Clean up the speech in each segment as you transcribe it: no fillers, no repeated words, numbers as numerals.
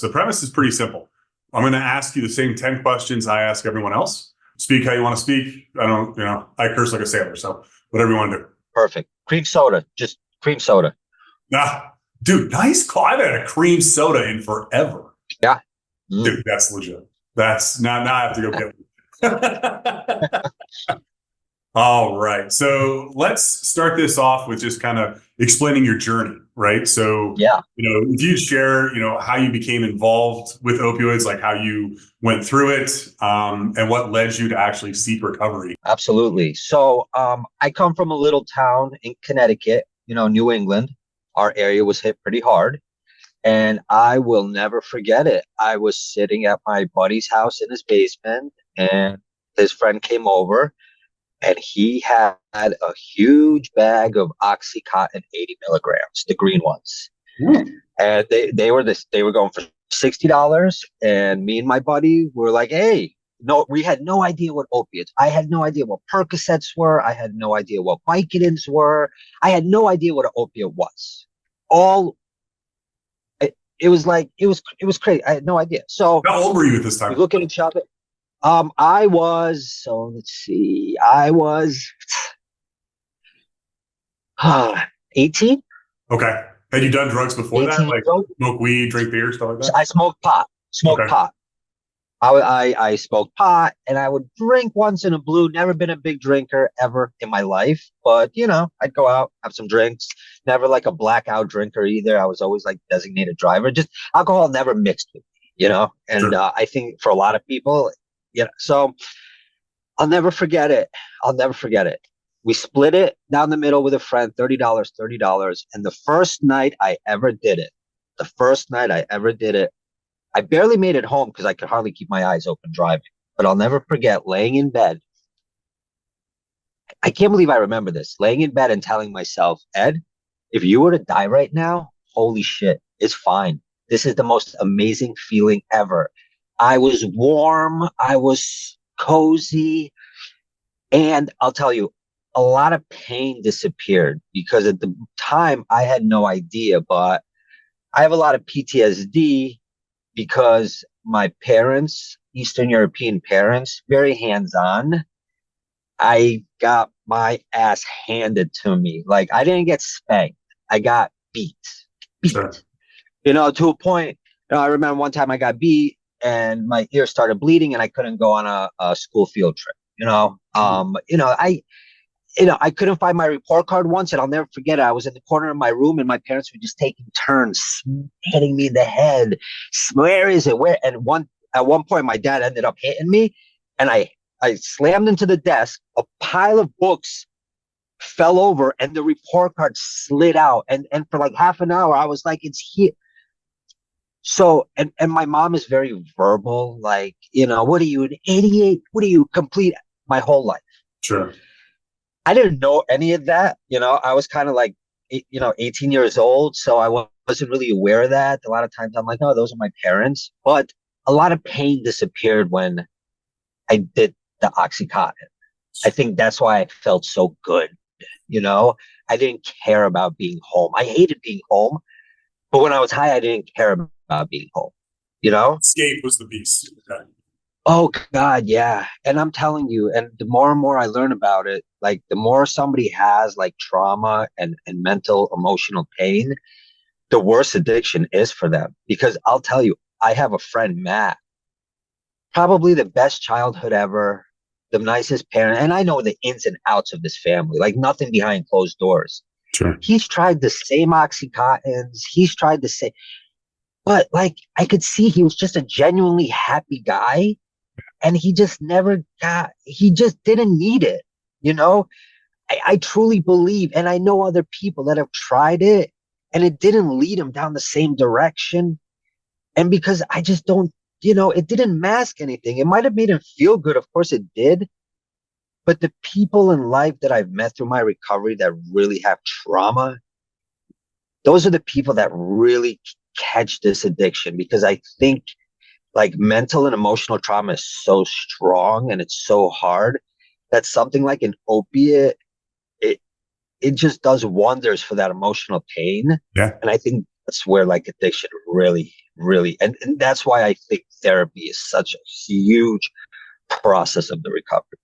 The premise is pretty simple. I'm going to ask you the same 10 questions I ask everyone else. Speak how you want to speak. I curse like a sailor. So whatever you want to do. Perfect. Cream soda. Just cream soda. Dude, nice call. I haven't had a cream soda in forever. Yeah. Dude, that's legit. That's now I have to go get one. All right. So let's start this off with just kind of explaining your journey, right? So, yeah, if you share, how you became involved with opioids, like how you went through it, and what led you to actually seek recovery. Absolutely. So I come from a little town in Connecticut, New England. Our area was hit pretty hard. And I will never forget it. I was sitting at my buddy's house in his basement, and his friend came over. And he had a huge bag of Oxycontin 80 milligrams, the green ones. And they were going for $60. And me and my buddy were like, hey, no, we had no idea what opiates. I had no idea what Percocets were. I had no idea what Vicodins were. I had no idea what an opiate was. It was crazy. I had no idea. So how old were you at this time? We look at each other. I was, let's see, I was 18. Okay. Had you done drugs before that? Like smoke weed, drink beer, stuff like that? I smoked pot. Pot. I smoked pot, and I would drink once in a blue. Never been a big drinker ever in my life. But, I'd go out, have some drinks. Never like a blackout drinker either. I was always like designated driver. Just alcohol never mixed with me, And sure. I think for a lot of people, so I'll never forget it. We split it down the middle with a friend, $30. And the first night I ever did it, I barely made it home because I could hardly keep my eyes open driving. But I'll never forget laying in bed. I can't believe I remember this. Laying in bed and telling myself, Ed, if you were to die right now, holy shit, it's fine. This is the most amazing feeling ever. I was warm. I was cozy. And I'll tell you, a lot of pain disappeared because at the time I had no idea, but I have a lot of PTSD because my parents, Eastern European parents, very hands-on. I got my ass handed to me. Like, I didn't get spanked. I got beat. Sure. To a point, I remember one time I got beat and my ear started bleeding and I couldn't go on a school field trip. I couldn't find my report card once, and I'll never forget it. I was in the corner of my room, and my parents were just taking turns hitting me in the head. Where is it? Where? And at one point, my dad ended up hitting me, and I slammed into the desk. A pile of books fell over, and the report card slid out. And for like half an hour, I was like, "It's here." So, and my mom is very verbal, like, what are you, an idiot? What are you, complete? My whole life. Sure. I didn't know any of that. I was kind of like, 18 years old. So I wasn't really aware of that. A lot of times I'm like, oh, those are my parents. But a lot of pain disappeared when I did the Oxycontin. I think that's why I felt so good. I didn't care about being home. I hated being home. But when I was high, I didn't care about being home. Escape was the beast. Okay. Oh, God, yeah. And I'm telling you, and the more and more I learn about it, like the more somebody has like trauma and mental, emotional pain, the worse addiction is for them. Because I'll tell you, I have a friend, Matt, probably the best childhood ever, the nicest parent. And I know the ins and outs of this family, like nothing behind closed doors. Sure. He's tried the same Oxycontins. He's tried the same. But like I could see he was just a genuinely happy guy. And he just he just didn't need it. I truly believe, and I know other people that have tried it and it didn't lead him down the same direction. And because I just don't, it didn't mask anything. It might have made him feel good. Of course it did. But the people in life that I've met through my recovery that really have trauma, those are the people that really catch this addiction, because I think like mental and emotional trauma is so strong and it's so hard that something like an opiate, it just does wonders for that emotional pain. Yeah. And I think that's where like addiction really, really, and that's why I think therapy is such a huge process of the recovery.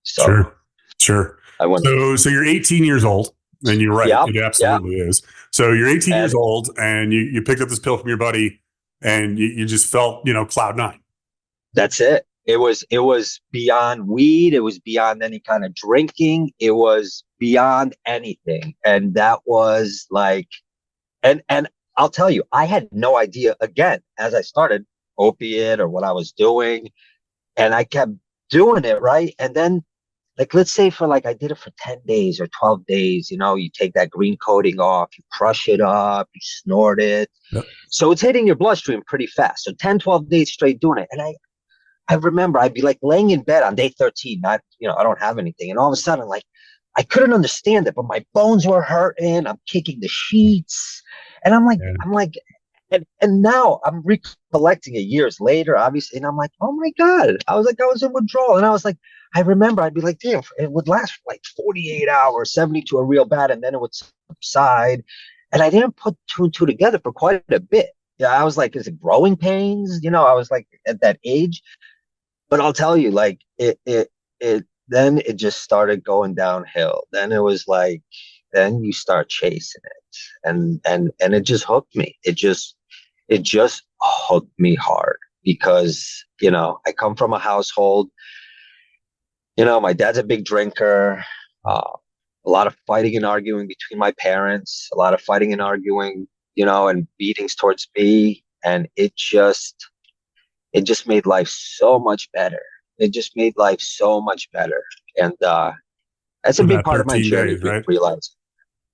So Sure. Sure. I went, So you're 18 years old, and you're right. yeah, It yeah. absolutely is. So you're 18 years And old, and you picked up this pill from your buddy, and you just felt, cloud nine. that's it. It was beyond weed. It was beyond any kind of drinking. It was beyond anything. And that was like, and I'll tell you, I had no idea again as I started opiate or what I was doing. And I kept doing it, right? And then like let's say for like I did it for 10 days or 12 days, you take that green coating off, you crush it up, you snort it. Yep. So it's hitting your bloodstream pretty fast. So 10, 12 days straight doing it. And I remember I'd be like laying in bed on day 13, not, I don't have anything. And all of a sudden, like, I couldn't understand it, but my bones were hurting. I'm kicking the sheets. And Yeah. and now I'm recollecting it years later, obviously. And I'm like, oh my God. I was in withdrawal. And I was like, I remember I'd be like, damn, it would last for like 48 hours, 72 are real bad. And then it would subside. And I didn't put two and two together for quite a bit. Yeah, I was like, is it growing pains? I was like at that age. But I'll tell you, like then it just started going downhill. Then it was like, then you start chasing it, and it just hooked me. It just hooked me hard because I come from a household. My dad's a big drinker. A lot of fighting and arguing between my parents. A lot of fighting and arguing, and beatings towards me, and it just made life so much better. It just made life so much better. And that's a In big that part of my 13 journey, days, right? realize.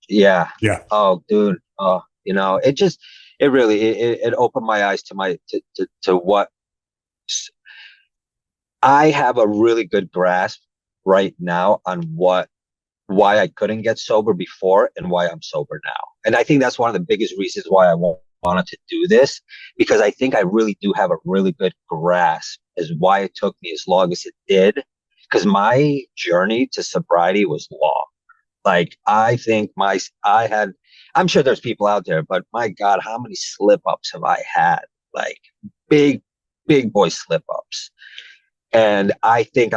Yeah. Yeah. Oh, dude. Oh, it really, it opened my eyes to what I have a really good grasp right now on why I couldn't get sober before and why I'm sober now. And I think that's one of the biggest reasons why I wanted to do this, because I think I really do have a really good grasp as why it took me as long as it did. Because my journey to sobriety was long. Like I think I'm sure there's people out there, but my God, how many slip ups have I had? Like big, big boy slip ups. And I think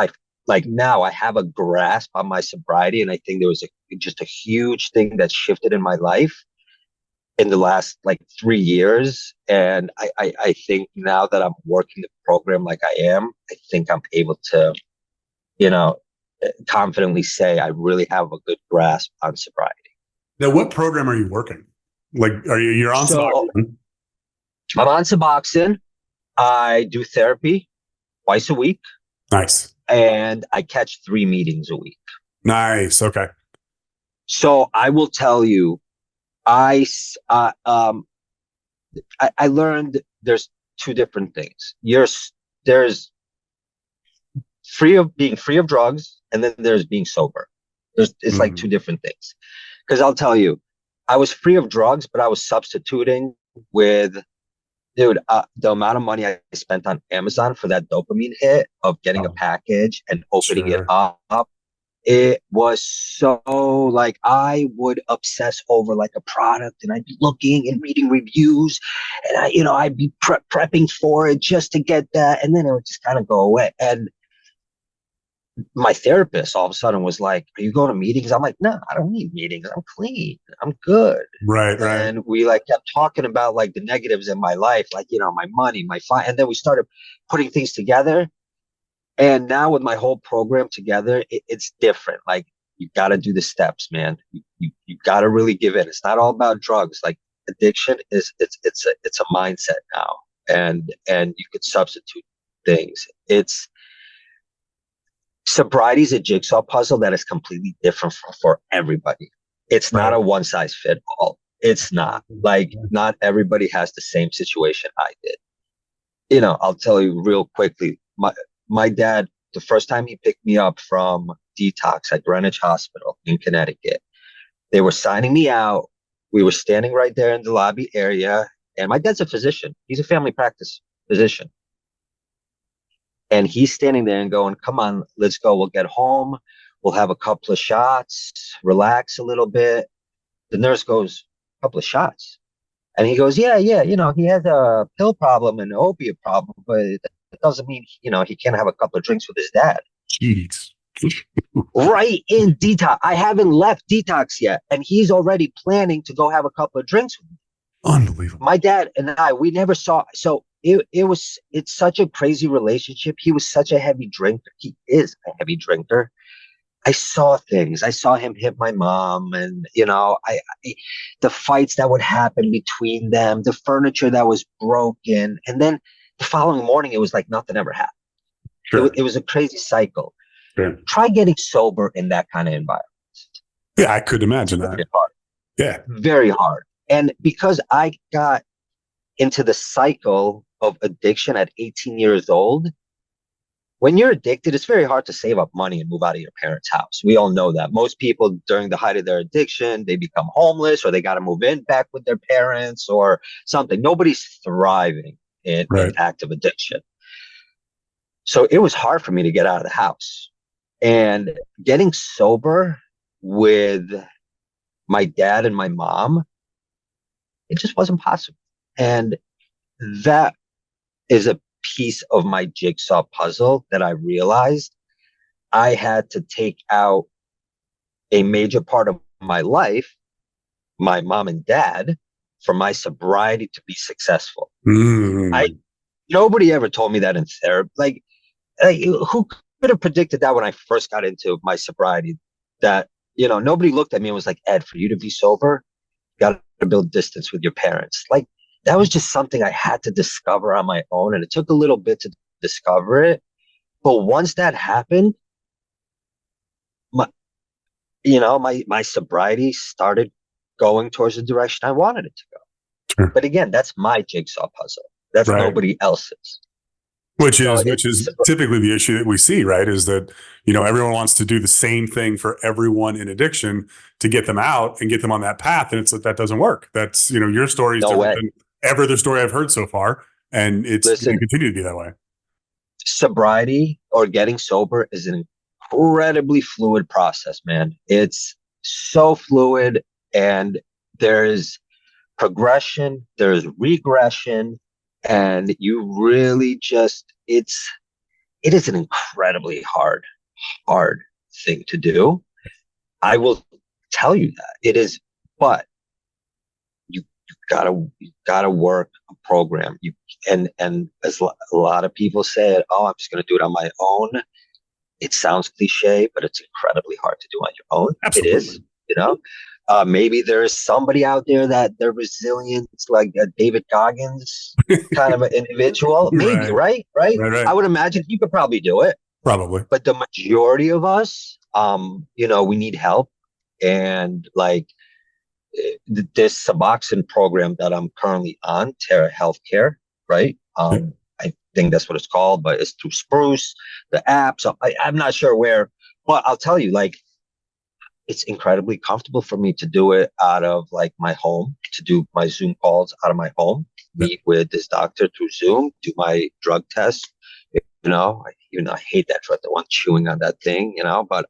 like now I have a grasp on my sobriety. And I think there was just a huge thing that shifted in my life in the last like 3 years. And I think now that I'm working the program like I am, I think I'm able to, confidently say I really have a good grasp on sobriety. Now, what program are you working? Like, you're on So Suboxone? I'm on Suboxone. I do therapy twice a week, Nice. and I catch 3 meetings a week. Nice. Okay. So I will tell you, I learned there's 2 different things. There's being free of drugs, and then there's being sober. It's like 2 different things. Because I'll tell you, I was free of drugs, but I was substituting with, dude, the amount of money I spent on Amazon for that dopamine hit of getting a package and opening it up. It was so like I would obsess over like a product, and I'd be looking and reading reviews, and I'd be prepping for it just to get that, and then it would just kind of go away. And my therapist all of a sudden was like, "Are you going to meetings?" I'm like, "No, I don't need meetings. I'm clean. I'm good." Right. And we like kept talking about like the negatives in my life, like my money, and then we started putting things together. And now with my whole program together, it's different. Like you got to do the steps, man. You got to really give in. It's not all about drugs. Like addiction it's a mindset now, and you could substitute things. Sobriety is a jigsaw puzzle that is completely different for everybody. It's not a one size fit all. It's not like not everybody has the same situation I did. I'll tell you real quickly. My dad, the first time he picked me up from detox at Greenwich Hospital in Connecticut, they were signing me out. We were standing right there in the lobby area. And my dad's a physician. He's a family practice physician. And he's standing there and going, "Come on, let's go. We'll get home. We'll have a couple of shots, relax a little bit." The nurse goes, "Couple of shots? And he goes, yeah, yeah, he has a pill problem and an opiate problem, but it doesn't mean, he can't have a couple of drinks with his dad. Jeez. Right in detox. I haven't left detox yet. And he's already planning to go have a couple of drinks with me. Unbelievable. My dad and I, we never saw. So it's such a crazy relationship. He was such a heavy drinker. He is a heavy drinker. I saw things. I saw him hit my mom, and the fights that would happen between them, the furniture that was broken, and then the following morning, it was like nothing ever happened. Sure. It was a crazy cycle. Sure. Try getting sober in that kind of environment. Yeah, I could imagine that. Very hard. Yeah. Very hard. And because I got into the cycle of addiction at 18 years old, when you're addicted, it's very hard to save up money and move out of your parents' house. We all know that. Most people during the height of their addiction, they become homeless or they got to move in back with their parents or something. Nobody's thriving in active addiction. So it was hard for me to get out of the house. And getting sober with my dad and my mom, it just wasn't possible. And that is a piece of my jigsaw puzzle that I realized I had to take out a major part of my life, my mom and dad, for my sobriety to be successful. Nobody ever told me that in therapy. Like, who could have predicted that when I first got into my sobriety? That, nobody looked at me and was like, Ed, for you to be sober, you got to build distance with your parents. Like, that was just something I had to discover on my own. And it took a little bit to discover it. But once that happened, my sobriety started going towards the direction I wanted it to go. Sure. But again, that's my jigsaw puzzle. That's nobody else's. Which is typically the issue that we see, right? Is that, everyone wants to do the same thing for everyone in addiction to get them out and get them on that path. And that doesn't work. That's, your story is different than every other story I've heard so far. And it's going to continue to be that way. Sobriety or getting sober is an incredibly fluid process, man. It's so fluid, and there's progression, there's regression, and you really it is an incredibly hard thing to do. I will tell you that it is, but you gotta work a program. And as a lot of people say, oh, I'm just going to do it on my own. It sounds cliche, but it's incredibly hard to do on your own. Absolutely. It is, maybe there's somebody out there that they're resilient, like a David Goggins kind of an individual. Maybe, right? I would imagine you could probably do it. Probably. But the majority of us, we need help. And like this Suboxone program that I'm currently on, Terra Healthcare, right? I think that's what it's called, but it's through Spruce, the app. So I'm not sure where, but I'll tell you, like, it's incredibly comfortable for me to do it out of like my home, to do my Zoom calls out of my home, meet with this doctor through Zoom, do my drug test. I hate that drug, the one chewing on that thing, but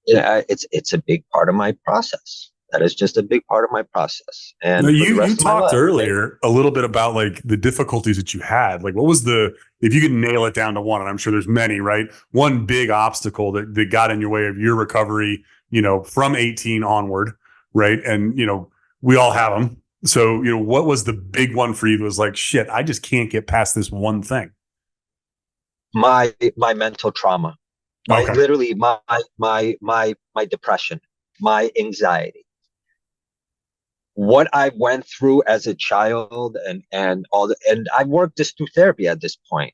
it's a big part of my process. That is just a big part of my process. And you talked earlier a little bit about like the difficulties that you had. Like, what was if you could nail it down to one, and I'm sure there's many, right? One big obstacle that got in your way of your recovery, from 18 onward, right? And, we all have them. So, what was the big one for you that was like, shit, I just can't get past this one thing? My mental trauma. Literally my depression, my anxiety. What I went through as a child and I've worked this through therapy at this point.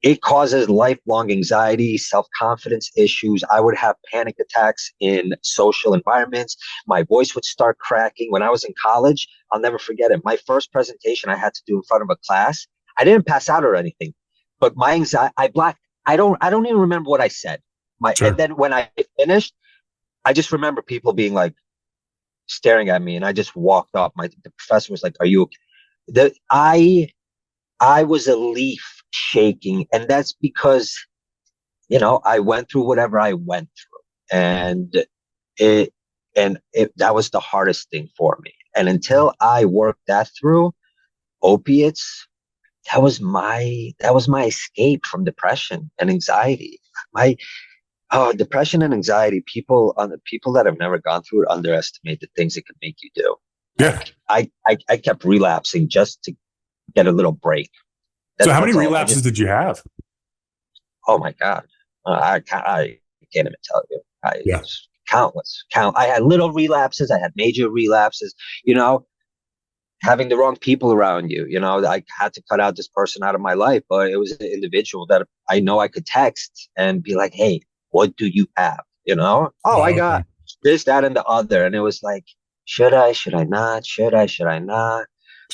It causes lifelong anxiety, self-confidence issues. I would have panic attacks in social environments. My voice would start cracking. When I was in college, I'll never forget it. My first presentation I had to do in front of a class. I didn't pass out or anything, but my anxiety, I don't even remember what I said. And then when I finished, I just remember people being like, staring at me, and I just walked off. The professor was like, "Are you okay?" I was a leaf shaking, and that's because I went through whatever I went through, and that was the hardest thing for me. And until I worked that through, opiates, that was my escape from depression and anxiety. My depression and anxiety, people that have never gone through it underestimate the things it can make you do. Yeah. Like I kept relapsing just to get a little break. So how many That's all. relapses did you have? Oh my God. I can't even tell you. Yeah. It's countless. I had little relapses. I had major relapses. You know, having the wrong people around you. You know, I had to cut out this person out of my life, but it was an individual that I know I could text and be like, "Hey, what do you have?" You know, oh, I Oh, okay. got this, that, and the other, and it was like, should I? Should I not? Should I not?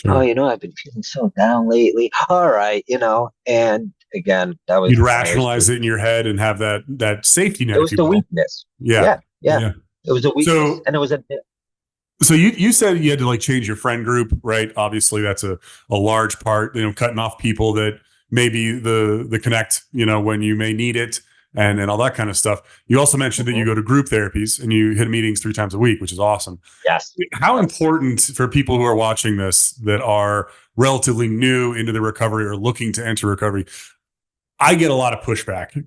Oh, Sure. I've been feeling so down lately. All right, and again, that was You'd my rationalize escape. it in your head and have that safety It net, if was you the will. weakness. Yeah. Yeah, yeah. Yeah. It was a weakness, So and it was a so you said you had to like change your friend group, right? Obviously that's a large part, cutting off people that maybe the connect, when you may need it and all that kind of stuff. You also mentioned that you Mhm. go to group therapies and you hit meetings 3 times a week, which is awesome. Yes. How Yes. important for people who are watching this that are relatively new into the recovery or looking to enter recovery? I get a lot of pushback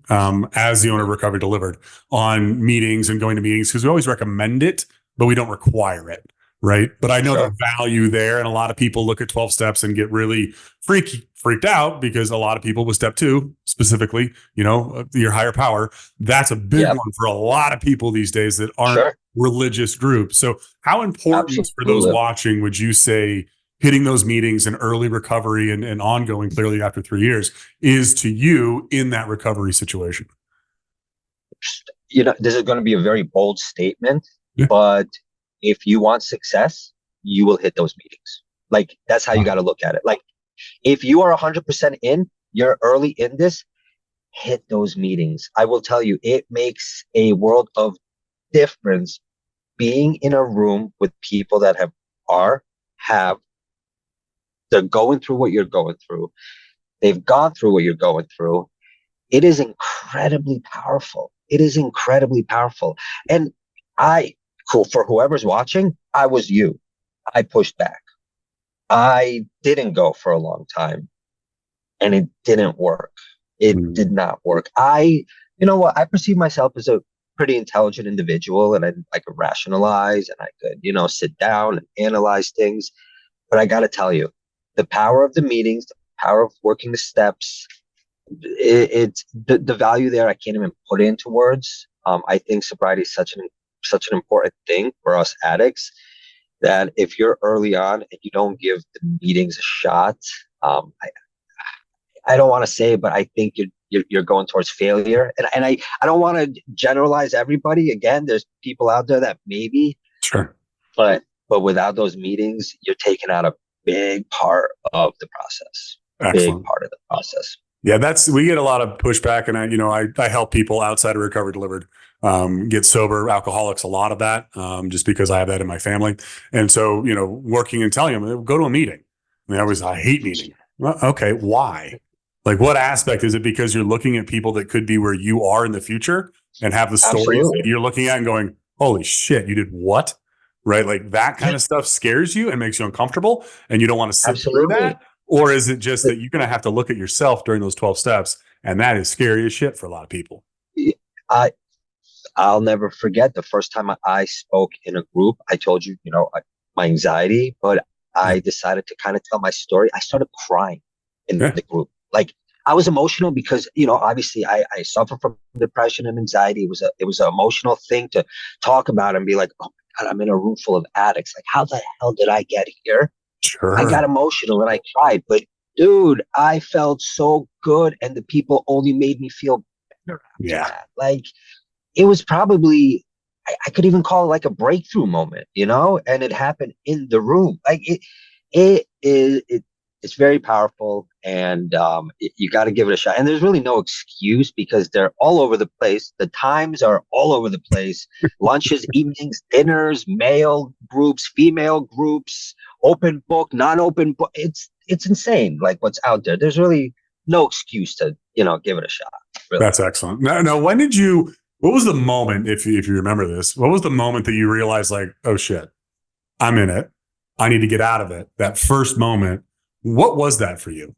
as the owner of Recovery Delivered on meetings and going to meetings because we always recommend it, but we don't require it. Right. But I know the Sure. value there. And a lot of people look at 12 steps and get really freaked out because a lot of people with step 2, specifically, your higher power, that's a big Yep. one for a lot of people these days that aren't Sure. religious groups. So, how important for those Absolutely. watching would you say hitting those meetings and early recovery and ongoing clearly after 3 years is to you in that recovery situation? This is going to be a very bold statement, Yeah. but if you want success, you will hit those meetings. Like, that's how you got to look at it. Like, if you are 100% in, you're early in this, hit those meetings. I will tell you, it makes a world of difference being in a room with people that have, they're going through what you're going through. They've gone through what you're going through. It is incredibly powerful. It is incredibly powerful. And cool, for whoever's watching, I was you. I pushed back. I didn't go for a long time and it didn't work. It did Mm. not work. You know what? I perceive myself as a pretty intelligent individual and I could rationalize and I could, sit down and analyze things. But I got to tell you, the power of the meetings, the power of working the steps, it's the value there. I can't even put into words. I think sobriety is such an important thing for us addicts that if you're early on and you don't give the meetings a shot, I don't want to say it, but I think you're going towards failure. And I don't want to generalize everybody. Again, there's people out there that maybe, Sure. but without those meetings, you're taking out a big part of the process. Big Excellent. part of the process. Yeah, we get a lot of pushback, and I help people outside of Recovery Delivered get sober, alcoholics, a lot of that, just because I have that in my family, and so working and telling them go to a meeting. I hate meetings. Well, okay, why? Like, what aspect is it? Because you're looking at people that could be where you are in the future and have the stories that Absolutely. you're looking at and going, "Holy shit, you did what?" Right? Like that kind of stuff scares you and makes you uncomfortable, and you don't want to sit through Absolutely. that. Or is it just that you're going to have to look at yourself during those 12 steps? And that is scary as shit for a lot of people. I I'll never forget the first time I spoke in a group. I told you, my anxiety, but Yeah. I decided to kind of tell my story. I started crying in Yeah. the group. Like, I was emotional because, obviously I suffer from depression and anxiety. It was an emotional thing to talk about and be like, oh my God, I'm in a room full of addicts. Like, how the hell did I get here? I Sure. got emotional and I cried, but dude, I felt so good. And the people only made me feel better after Yeah. that. Like, it was probably, I could even call it like a breakthrough moment, and it happened in the room. Like, it's very powerful, and you got to give it a shot. And there's really no excuse because they're all over the place. The times are all over the place. Lunches, evenings, dinners, male groups, female groups, open book, non-open book. It's insane. Like, what's out there. There's really no excuse to give it a shot. Really. That's excellent. No, what was the moment, if you remember this, what was the moment that you realized like, oh shit, I'm in it. I need to get out of it. That first moment, what was that for you?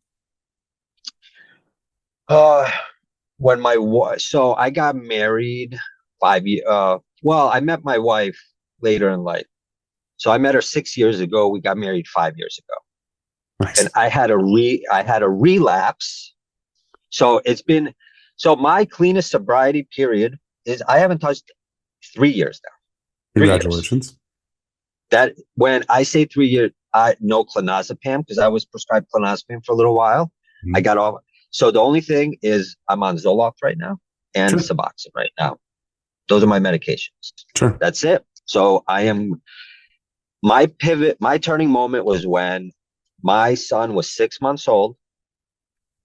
When so I got married 5 years. Well, I met my wife later in life. So I met her 6 years ago. We got married 5 years ago, Nice. and I had a relapse. So my cleanest sobriety period is I haven't touched 3 years now. 3 years. Congratulations. That when I say 3 years, I no clonazepam because I was prescribed clonazepam for a little while. Mhm. I got off. So the only thing is I'm on Zoloft right now and Sure. Suboxone right now. Those are my medications. Sure. That's it. So my turning moment was when my son was 6 months old.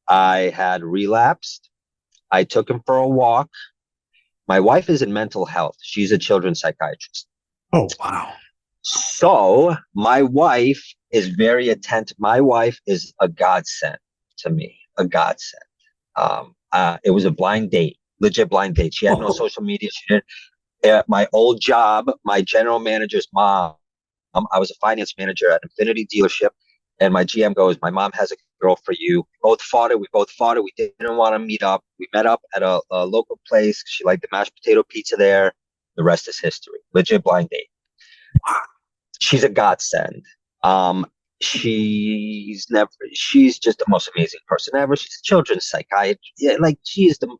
I had relapsed. I took him for a walk. My wife is in mental health. She's a children's psychiatrist. Oh, wow. So my wife is very attentive. My wife is a godsend to me, a godsend. It was a blind date, legit blind date. She had no social media. She didn't. At my old job, my general manager's mom, I was a finance manager at Infinity dealership, and my GM goes, "My mom has a girl for you." We both fought it. We didn't want to meet up. We met up at a local place. She liked the mashed potato pizza there. The rest is history. Legit blind date. She's a godsend. She's just the most amazing person ever. She's a children's psychiatrist. Yeah, like she is the.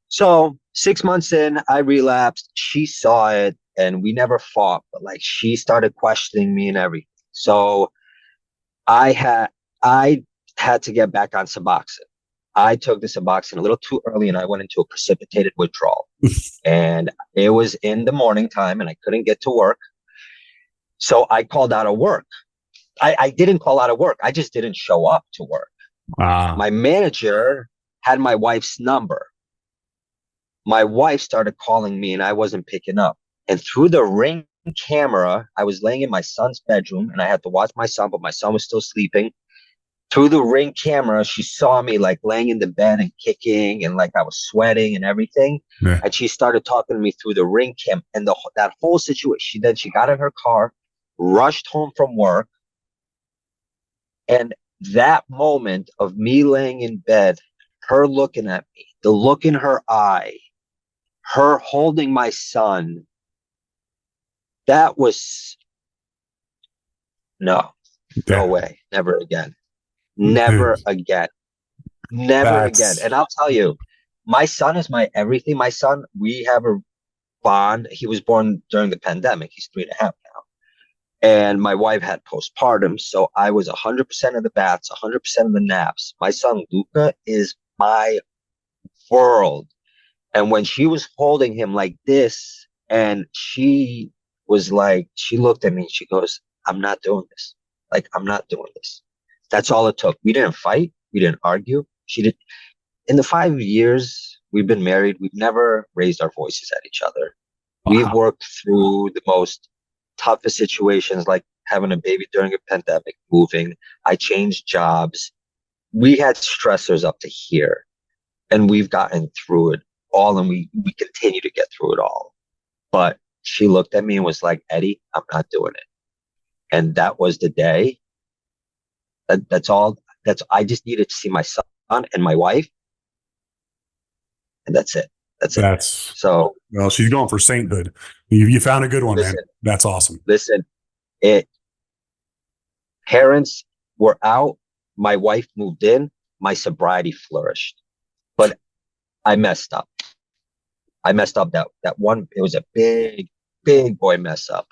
So 6 months in, I relapsed. She saw it, and we never fought. But like, she started questioning me and everything. So I had to get back on Suboxone. I took the Suboxone a little too early, and I went into a precipitated withdrawal. And it was in the morning time, and I couldn't get to work. So I called out of work. I didn't call out of work. I just didn't show up to work. Wow. My manager had my wife's number. My wife started calling me and I wasn't picking up. And through the Ring camera, I was laying in my son's bedroom and I had to watch my son, but my son was still sleeping. Through the Ring camera, she saw me like laying in the bed and kicking and like I was sweating and everything. Yeah. And she started talking to me through the Ring cam and that whole situation. Then she got in her car, rushed home from work. And that moment of me laying in bed, her looking at me, the look in her eye, her holding my son, that was no way, never again, never again, never again. And I'll tell you, my son is my everything. My son, we have a bond. He was born during the pandemic. He's 3.5 now. And my wife had postpartum. So I was 100% of the baths, 100% of the naps. My son, Luca, is my world. And when she was holding him like this, and she was like, she looked at me and she goes, "I'm not doing this. Like, I'm not doing this." That's all it took. We didn't fight. We didn't argue. She did. In the 5 years we've been married, we've never raised our voices at each other. Wow. We've worked through the most toughest situations, like having a baby during a pandemic, moving. I changed jobs. We had stressors up to here, and we've gotten through it all, and we continue to get through it all. But she looked at me and was like, "Eddie, I'm not doing it." And that was the day. That's all. I just needed to see my son and my wife, and that's it. So. Well, she's going for sainthood. You found a good one, Listen, man. That's awesome. Listen, parents were out. My wife moved in. My sobriety flourished, but I messed up. That one. It was a big boy mess up,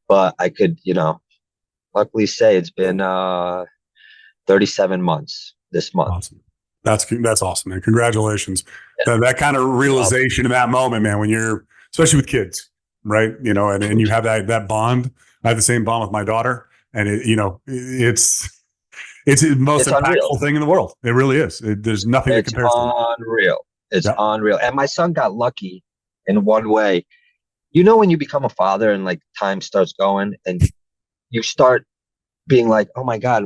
but I could, luckily say it's been 37 months this month. Awesome. That's awesome, man. Congratulations. Yeah. That kind of realization in that moment, man, when you're, especially with kids, right? And you have that bond. I have the same bond with my daughter, and it's the most impactful unreal. thing in the world. It really is. There's nothing that compares to it. Unreal. It's unreal. And my son got lucky in one way. When you become a father and like time starts going and you start being like, "Oh my God,"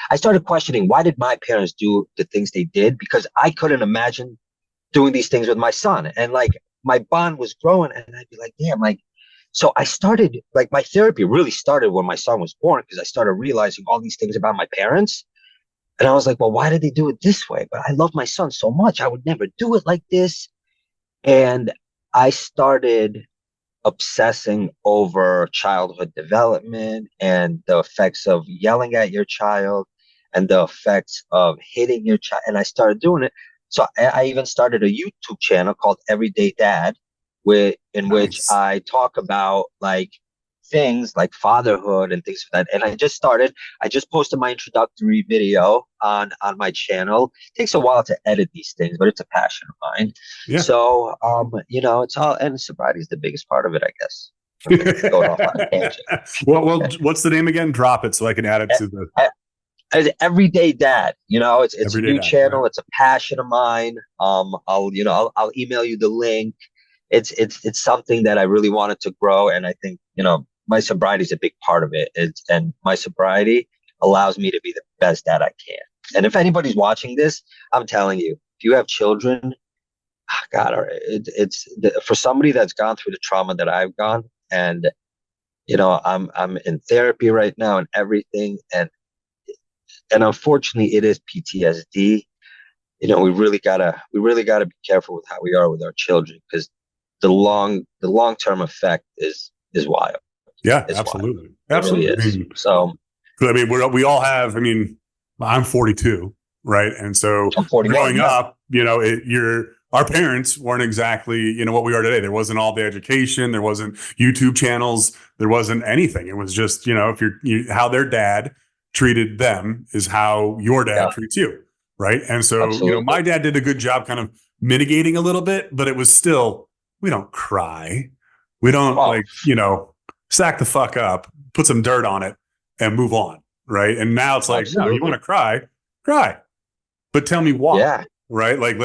I started questioning, why did my parents do the things they did? Because I couldn't imagine doing these things with my son. And like my bond was growing, and I'd be like, damn, like So I started, like, my therapy really started when my son was born, because I started realizing all these things about my parents. And I was like, well, why did they do it this way? But I love my son so much. I would never do it like this. And I started obsessing over childhood development and the effects of yelling at your child and the effects of hitting your child. And I started doing it. So I even started a YouTube channel called Everyday Dad, in which Nice. I talk about like things like fatherhood and things like that. And I just posted my introductory video on my channel. It takes a while to edit these things, but it's a passion of mine. Yeah. So it's all, and sobriety is the biggest part of it, I guess. Going off on a tangent. Well, what's the name again? Drop it so I can add it to the As Everyday Dad, it's a Everyday new Dad. Right? channel. It's a passion of mine. I'll email you the link. It's something that I really wanted to grow, and I think my sobriety is a big part of it. And my sobriety allows me to be the best dad I can. And if anybody's watching this, I'm telling you, if you have children, God, for somebody that's gone through the trauma that I've gone, and I'm in therapy right now and everything, and unfortunately, it is PTSD. We really gotta be careful with how we are with our children, because the long term effect is wild. Yeah, It's wild. absolutely. It really Absolutely. is. So We all have, I'm 42, right? And so I'm 41. growing Yeah. up, our parents weren't exactly, what we are today. There wasn't all the education. There wasn't YouTube channels. There wasn't anything. It was just, how their dad treated them is how your dad Yeah. treats you. Right. And so, Absolutely. my dad did a good job kind of mitigating a little bit, but it was still, we don't cry. We don't Oh, sack the fuck up, put some dirt on it and move on. Right. And now it's like, no, you want absolutely. to cry, but tell me why. Yeah. Right. Like,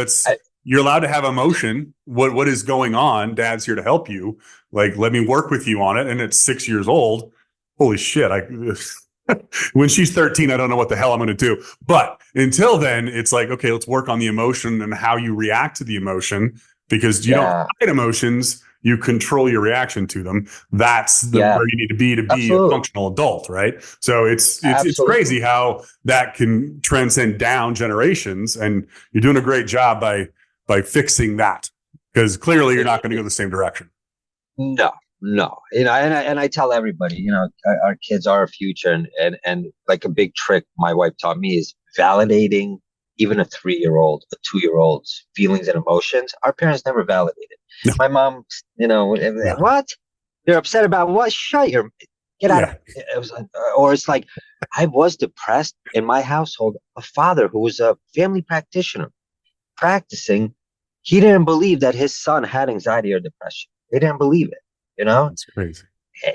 you're allowed to have emotion. What is going on? Dad's here to help you. Like, let me work with you on it. And it's 6 years old. Holy shit. When she's 13, I don't know what the hell I'm going to do. But until then, it's like, okay, let's work on the emotion and how you react to the emotion, because you don't Yeah. hide emotions. You control your reaction to them. That's Yeah. where you need to be a Absolutely. functional adult, right? So it's Absolutely. crazy how that can transcend down generations, and you're doing a great job by fixing that, because clearly you're not going to go the same direction. No, no. And I tell everybody, our kids are our future, and like a big trick my wife taught me is validating even a 3-year-old, a 2-year-old's feelings and emotions. Our parents never validated. No. My mom, Yeah. what? You're upset about what? Get out of it. It was, or it's like, I was depressed in my household. A father who was a family practitioner practicing, he didn't believe that his son had anxiety or depression. They didn't believe it. That's crazy.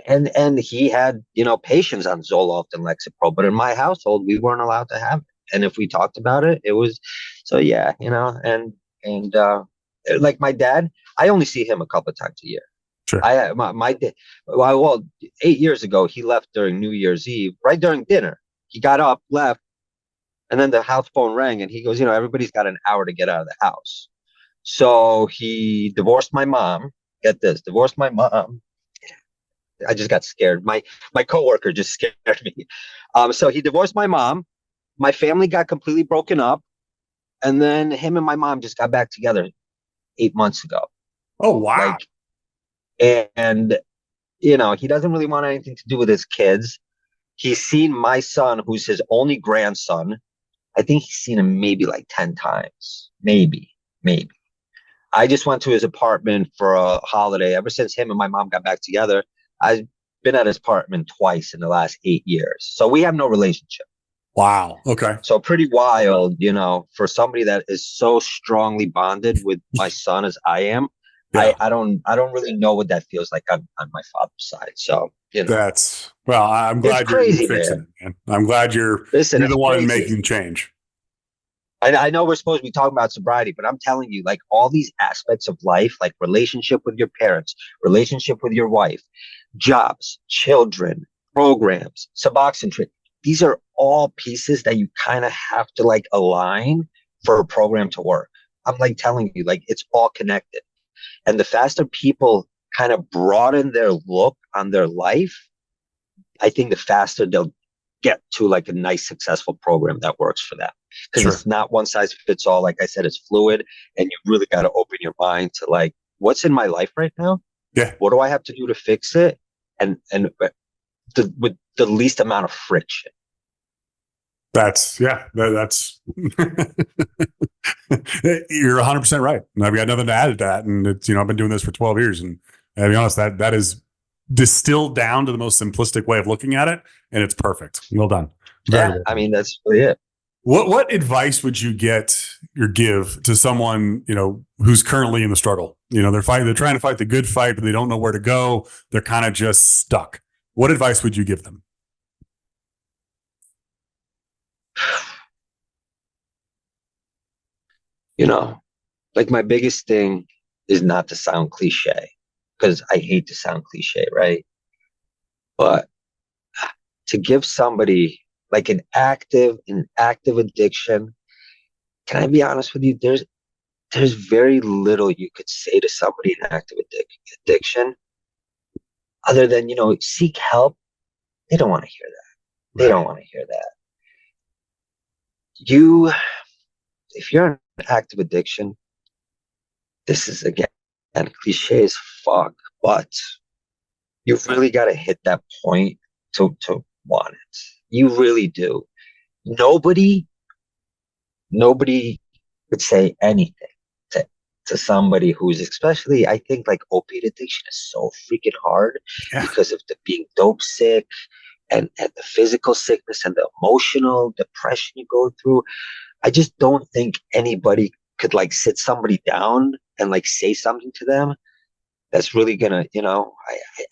And he had patients on Zoloft and Lexapro, but in my household we weren't allowed to have it. And if we talked about it, it was so, yeah. And like my dad, I only see him a couple of times a year. Sure. My dad, well, 8 years ago he left during New Year's Eve, right during dinner. He got up, left, and then the house phone rang, and he goes, everybody's got an hour to get out of the house. So he divorced my mom. Get this, divorced my mom. I just got scared. My coworker just scared me. So he divorced my mom. My family got completely broken up, and then him and my mom just got back together 8 months ago. Oh wow! And he doesn't really want anything to do with his kids. He's seen my son, who's his only grandson. I think he's seen him maybe like 10 times, maybe. I just went to his apartment for a holiday. Ever since him and my mom got back together, I've been at his apartment twice in the last 8 years. So we have no relationship. Wow. Okay. So pretty wild, for somebody that is so strongly bonded with my son as I am. Yeah. I don't really know what that feels like on my father's side. So I'm glad you're fixing it, man. I'm glad you're the one making change. I know we're supposed to be talking about sobriety, but I'm telling you, like, all these aspects of life, like relationship with your parents, relationship with your wife, jobs, children, programs, Suboxone treatment. These are all pieces that you kind of have to like align for a program to work. I'm like telling you, like, it's all connected. And the faster people kind of broaden their look on their life, I think the faster they'll get to like a nice, successful program that works for them. Because Sure. it's not one size fits all. Like I said, it's fluid, and you really got to open your mind to like, what's in my life right now? Yeah. What do I have to do to fix it? And with the least amount of friction. That's that's you're 100% right. And I've got nothing to add to that. And it's, I've been doing this for 12 years, and to be honest, that is distilled down to the most simplistic way of looking at it. And it's perfect. Well done. Very Yeah, well I done. mean, that's really it. What advice would you get or give to someone, who's currently in the struggle? They're trying to fight the good fight, but they don't know where to go. They're kind of just stuck. What advice would you give them? You know, like my biggest thing is not to sound cliche, because I hate to sound cliche, right? But to give somebody like an active addiction, can I be honest with you? There's very little you could say to somebody in active addiction other than, seek help. They don't want to hear that. They don't Right. want to hear that. You, if you're in active addiction, this is again cliche as fuck, but you've really got to hit that point to want it. You really do. Nobody, nobody could say anything to somebody who's, especially, I think, like opiate addiction is so freaking hard Yeah. because of the being dope sick, and the physical sickness and the emotional depression you go through. I just don't think anybody could like sit somebody down and like say something to them that's really gonna,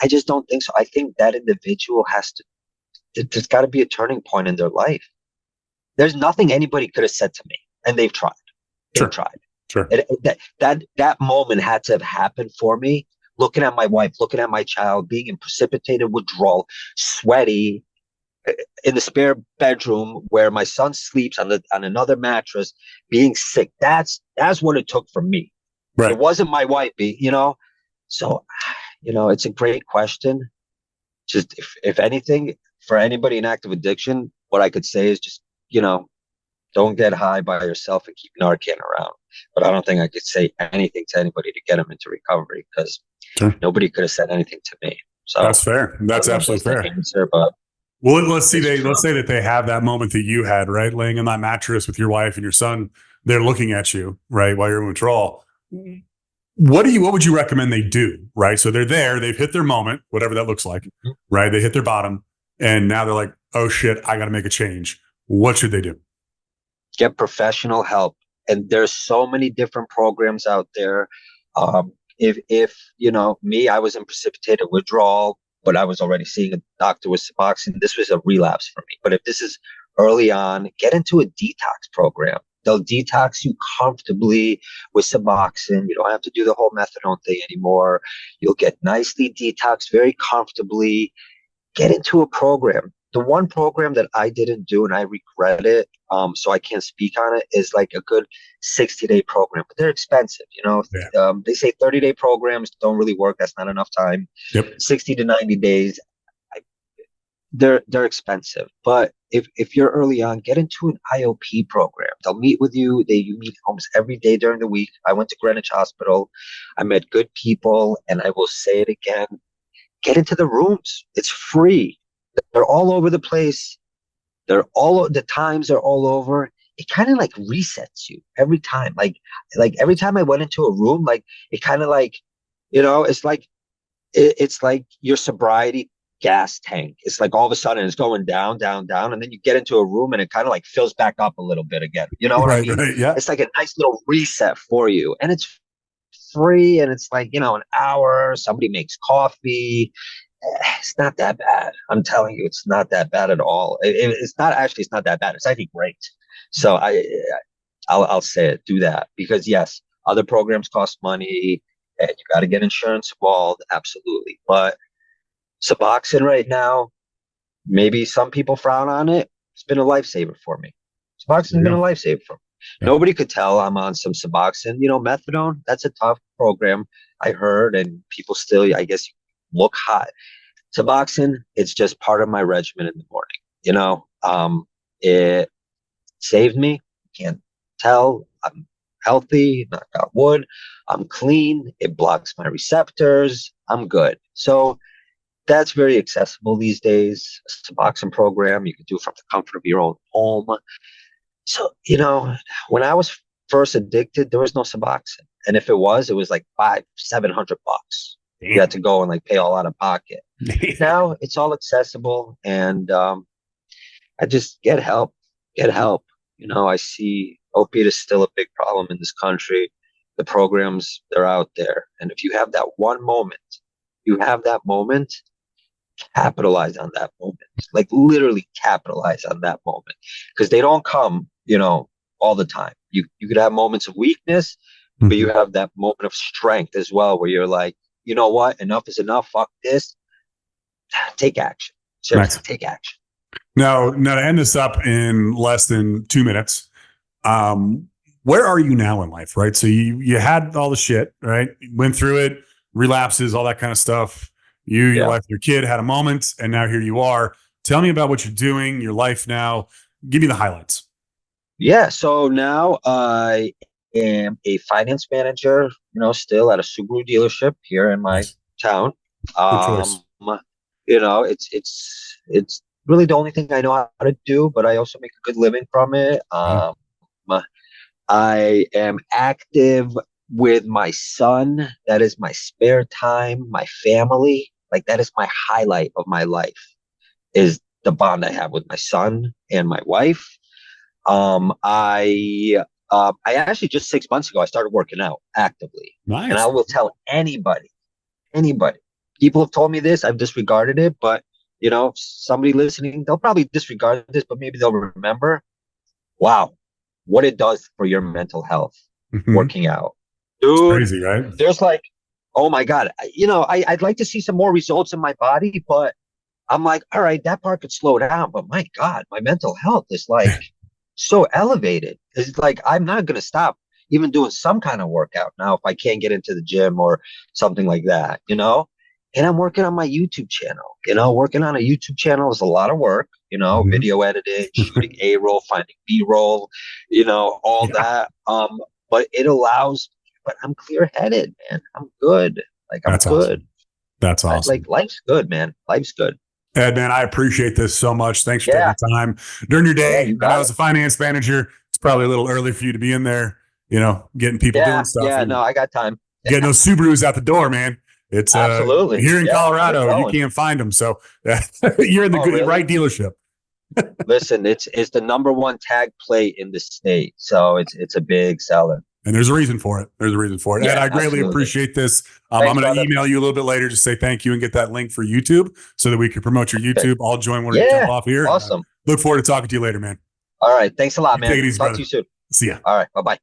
I just don't think so. I think that individual there's got to be a turning point in their life. There's nothing anybody could have said to me, and they've tried. They've Sure. tried. Sure. That moment had to have happened for me. Looking at my wife, looking at my child, being in precipitated withdrawal, sweaty, in the spare bedroom where my son sleeps on another mattress, being sick. That's what it took from me. It Right. wasn't my wife, So, it's a great question. Just if anything, for anybody in active addiction, what I could say is just, don't get high by yourself and keep Narcan around. But I don't think I could say anything to anybody to get them into recovery, because Sure. nobody could have said anything to me. So That's fair. I That's don't know if absolutely that's fair. the answer, but Well, let's see. it's true. Let's say that they have that moment that you had, right? Laying in that mattress with your wife and your son. They're looking at you, right, while you're in withdrawal. What would you recommend they do, right? So they're there, they've hit their moment, whatever that looks like, Mhm. right? They hit their bottom, and now they're like, oh shit, I got to make a change. What should they do? Get professional help. And there's so many different programs out there. If me, I was in precipitated withdrawal, but I was already seeing a doctor with Suboxone. This was a relapse for me. But if this is early on, get into a detox program. They'll detox you comfortably with Suboxone. You don't have to do the whole methadone thing anymore. You'll get nicely detoxed very comfortably. Get into a program. The one program that I didn't do and I regret it, so I can't speak on it, is like a good 60-day program, but they're expensive. Yeah. They say 30-day programs don't really work. That's not enough time. Yep. 60 to 90 days, they're expensive. But if you're early on, get into an IOP program. They'll meet with you. You meet almost every day during the week. I went to Greenwich Hospital. I met good people, and I will say it again. Get into the rooms. It's free. They're all over the place. The times are all over. It kind of like resets you every time. Like every time I went into a room, like it kind of like, it's like your sobriety gas tank. It's like all of a sudden it's going down, down, down, and then you get into a room and it kind of like fills back up a little bit again. You know what I Right. mean? Right. Yeah. It's like a nice little reset for you, and it's free, and it's like, an hour. Somebody makes coffee. It's not that bad. I'm telling you, it's not that bad at all. It's not actually. It's not that bad. It's actually great. So I'll say it. Do that, because yes, other programs cost money, and you got to get insurance involved. Absolutely, but Suboxone right now, maybe some people frown on it. It's been a lifesaver for me. Suboxone's There you been a go. lifesaver for me. Yeah. Nobody could tell I'm on some Suboxone. Methadone, that's a tough program, I heard, and people still, I guess, look hot. Suboxone, it's just part of my regimen in the morning. It saved me. Can't tell. I'm healthy, knock out wood. I'm clean. It blocks my receptors. I'm good. So that's very accessible these days. Suboxone program, you can do it from the comfort of your own home. So, when I was first addicted, there was no Suboxone. And if it was like $500-700. You had to go and like pay all out of pocket. Now it's all accessible, and I just get help. Get help. I see opiate is still a big problem in this country. The programs, they're out there. And if you have that one moment, capitalize on that moment. Like literally capitalize on that moment. Because they don't come, all the time. You could have moments of weakness, but you have that moment of strength as well, where you're like, you know what? Enough is enough. Fuck this. Take action. Seriously, Nice. take action. Now, to end this up in less than 2 minutes, where are you now in life, right? So you had all the shit, right? Went through it, relapses, all that kind of stuff. Your wife, your kid had a moment, and now here you are. Tell me about what you're doing, your life now. Give me the highlights. Yeah. So now I am a finance manager, still at a Subaru dealership here in my town. Good choice. It's really the only thing I know how to do, but I also make a good living from it. I am active with my son. That is my spare time, my family. Like that is my highlight of my life, is the bond I have with my son and my wife. I actually just 6 months ago, I started working out actively. Nice. And I will tell anybody, people have told me this, I've disregarded it, but somebody listening, they'll probably disregard this, but maybe they'll remember, wow, what it does for your mental health, working out. Dude, it's crazy, right? There's like, oh my God, I'd like to see some more results in my body, but I'm like, all right, that part could slow down, but my God, my mental health is like so elevated. It's like, I'm not going to stop even doing some kind of workout now if I can't get into the gym or something like that, And I'm working on my YouTube channel. Working on a YouTube channel is a lot of work, video editing, shooting A-roll, finding B-roll, all that. But it allows, but I'm clear-headed, man. I'm good. Like, I'm good. Awesome. That's awesome. Like, life's good, man. Life's good. Ed, man, I appreciate this so much. Thanks for taking the time during your day. I know as a finance manager, it's probably a little early for you to be in there, getting people doing stuff. Yeah, no, I got time. Getting those Subarus out the door, man. It's absolutely here in Colorado, you can't find them. So you're in the right dealership. Listen, it's the #1 tag plate in the state. So it's a big seller. And there's a reason for it. Yeah, and I greatly appreciate this. Thanks, I'm going to email you a little bit later to say thank you and get that link for YouTube so that we can promote your YouTube. I'll join one of you jump off here. Awesome. Look forward to talking to you later, man. All right. Thanks a lot, man. Take it easy, Talk brother. to you soon. See ya. All right. Bye-bye.